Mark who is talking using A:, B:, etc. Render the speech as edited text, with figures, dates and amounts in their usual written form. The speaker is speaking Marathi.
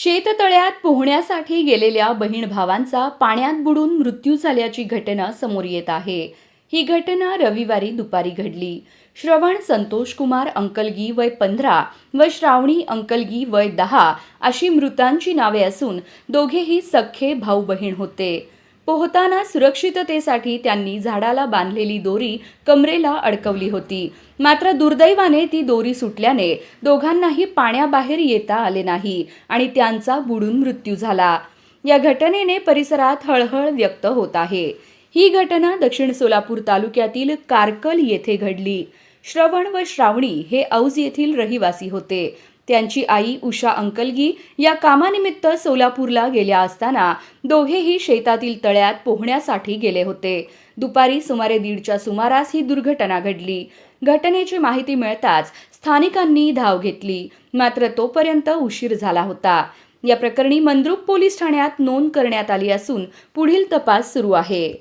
A: शेततळ्यात पोहण्यासाठी गेलेल्या बहीण भावांचा पाण्यात बुडून मृत्यू झाल्याची घटना समोर येत आहे। ही घटना रविवारी दुपारी घडली। श्रवण संतोष कुमार अंकलगी वय 15 व श्रावणी अंकलगी वय 10 अशी मृतांची नावे असून दोघेही सख्खे भाऊ बहीण होते। पोहताना सुरक्षिततेसाठी त्यांनी झाडाला बांधलेली दोरी कमरेला अडकवली होती, मात्र दुर्दैवाने ती दोरी सुटल्याने दोघांनाही पाण्याबाहेर येता आले नाही आणि त्यांचा बुडून मृत्यू झाला। या घटनेने परिसरात हळहळ व्यक्त होत आहे। ही घटना दक्षिण सोलापूर तालुक्यातील कारकल येथे घडली। श्रवण व श्रावणी हे औज येथील रहिवासी होते। त्यांची आई उषा अंकलगी या कामानिमित्त सोलापूरला गेल्या असताना दोघेही शेतातील तळ्यात पोहण्यासाठी गेले होते। दुपारी सुमारे 1:30च्या सुमारास ही दुर्घटना घडली। घटनेची माहिती मिळताच स्थानिकांनी धाव घेतली, मात्र तोपर्यंत उशीर झाला होता। या प्रकरणी मंद्रुप पोलीस ठाण्यात नोंद करण्यात आली असून पुढील तपास सुरू आहे।